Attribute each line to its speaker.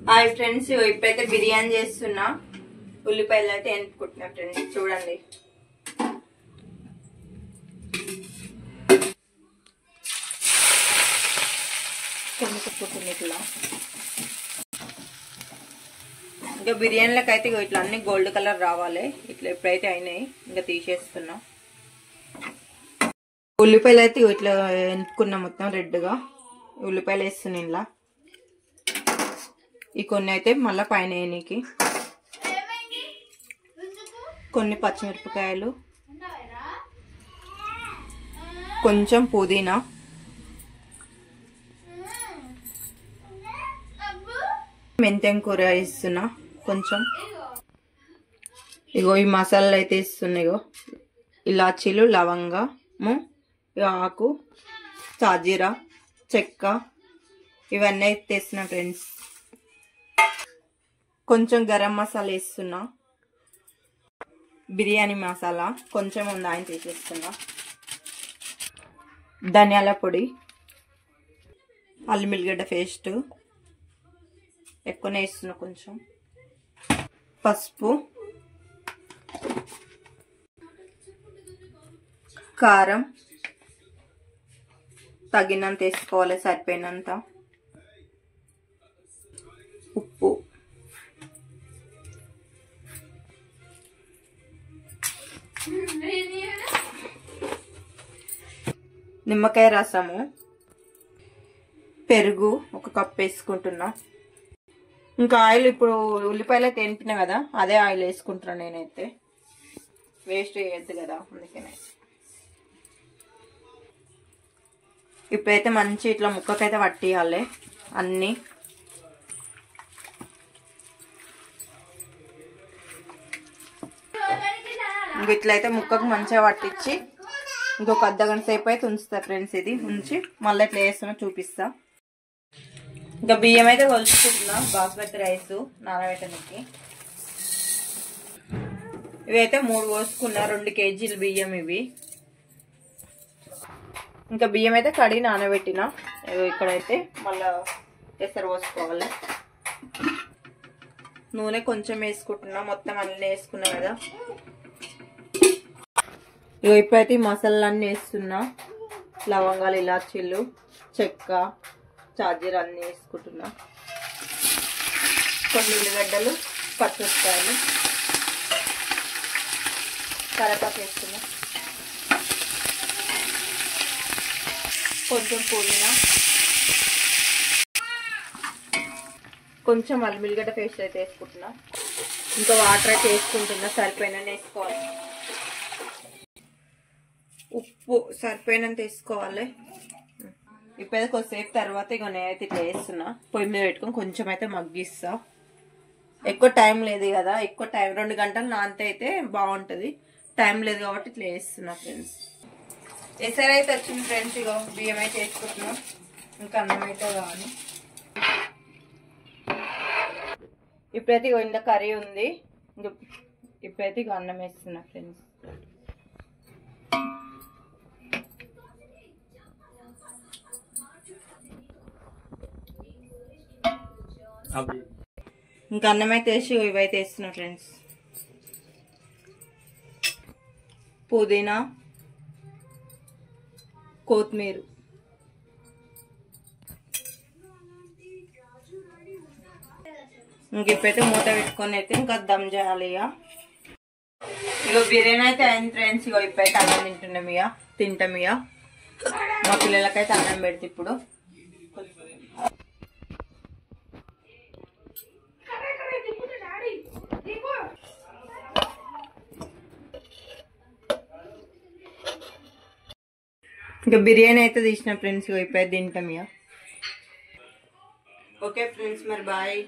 Speaker 1: Hi friends, ఇప్పుడైతే బిర్యానీ చేస్తున్నా. ఉల్లిపాయలు అయితే ఎనుకుంటున్నా ఫ్రెండ్స్, చూడండి. ఇట్లా ఇంకా బిర్యానీలకు అయితే ఇట్లా అన్ని గోల్డ్ కలర్ రావాలి. ఇట్లా ఎప్పుడైతే అయినాయి ఇంకా తీసేస్తున్నా. ఉల్లిపాయలు అయితే ఇట్లా ఎనుకున్నా మొత్తం రెడ్గా. ఉల్లిపాయలు వేస్తున్నా ఇలా. ఈ కొన్ని అయితే మళ్ళీ పైన వేయనీకి. కొన్ని పచ్చిమిరపకాయలు, కొంచెం పుదీనా, మెంతెం కూర వేస్తున్నా కొంచెం. ఇగో ఈ మసాలాలు అయితే వేస్తున్నా. ఇగో ఇలాచీలు, లవంగము, ఆకు, సాజీరా, చెక్క ఇవన్నీ అయితే వేస్తున్నా ఫ్రెండ్స్. కొంచెం గరం మసాలా వేస్తున్నా. బిర్యానీ మసాలా కొంచెం ఉంది, ఆయన తీసేస్తున్నా. ధనియాల పొడి, అల్లం వెల్లిగడ్డ పేస్ట్ ఎక్కువనే వేస్తున్నా. కొంచెం పసుపు, కారం తగినంత వేసుకోవాలి, సరిపోయినంత. ఉప్పు, నిమ్మకాయ రసము, పెరుగు ఒక కప్ వేసుకుంటున్నా. ఇంకా ఆయిల్ ఇప్పుడు ఉల్లిపాయలు అయితే ఎంపినా కదా, అదే ఆయిల్ వేసుకుంటున్నా. నేనైతే వేస్ట్ చేయొద్దు కదా, అందుకనే. ఇప్పుడైతే మంచి ఇట్లా ముక్కకైతే పట్టియాలి అన్నీ. ఇట్లయితే ముక్కకు మంచిగా పట్టించి ఇంకొక అర్ధగంట సేపు అయితే ఉంచుతా ఫ్రెండ్స్. ఇది ఉంచి మళ్ళీ ఎట్లా వేస్తున్నా చూపిస్తా. ఇంకా బియ్యం అయితే కొలుచుకుంటున్నా, బాస్మతి రైస్ నానబెట్టడానికి. ఇవైతే 3 పోసుకున్నా, 2 కేజీలు బియ్యం ఇవి. ఇంకా బియ్యం అయితే కడిగి నానబెట్టిన. ఇక్కడైతే మళ్ళా ఎసరు పోసుకోవాలి. నూనె కొంచెం వేసుకుంటున్నా, మొత్తం అన్నీ వేసుకున్నా కదా. ఇప్పుడైతే ఈ మసాలాలన్నీ వేస్తున్నా. లవంగాలు, ఇలాచీలు, చెక్క, చార్జీరా అన్నీ వేసుకుంటున్నా. కొన్ని ఉల్లిగడ్డలు, పచ్చిమిరపకాయలు, కరివేపాకు వేస్తున్నా. కొంచెం పుదీనా, కొంచెం అల్లం వెల్లిగడ్డ పేస్ట్ అయితే వేసుకుంటున్నా. ఇంకా వాటర్ అయితే వేసుకుంటున్నా, సరిపోయినంత వేసుకోవాలి. ఉప్పు సరిపోయినంత వేసుకోవాలి. ఇప్పుడైతే కొద్దిసేపు తర్వాత ఇక నేనైతే ఇట్లా వేస్తున్నా. పొయ్యి మీద పెట్టుకొని కొంచెం అయితే మగ్గిస్తా. ఎక్కువ టైం లేదు కదా, ఎక్కువ టైం 2 గంటలు నానితే అయితే బాగుంటుంది. టైం లేదు కాబట్టి ఇట్లా వేస్తున్నా ఫ్రెండ్స్. ఎసరు అయితే వచ్చింది ఫ్రెండ్స్. ఇగో బియ్యం అయితే వేసుకుంటున్నాం. ఇంకా అన్నం అయితే కావాలి. ఇప్పుడైతే ఇగో ఇంత కర్రీ ఉంది. ఇంకా ఇప్పుడైతే ఇక అన్నం వేస్తున్నా ఫ్రెండ్స్. ఇంకా అన్నం అయితే వేసి ఇవైతే వేస్తున్నా ఫ్రెండ్స్. పుదీనా, కొత్తిమీర, ఇంక ఇప్పుడైతే మూత పెట్టుకొని అయితే ఇంకా దమ్ చేయాలి. ఇక బిర్యానీ అయితే అయింది ఫ్రెండ్స్. ఇగో ఇప్పుడైతే అన్నం తింటాం ఇక. మా పిల్లలకైతే అన్నం పెడితే ఇప్పుడు. ఇంకా బిర్యానీ అయితే తీసిన ఫ్రెండ్స్. ఇప్పుడైతే తింటాం ఇక. ఓకే ఫ్రెండ్స్, మరి బాయ్.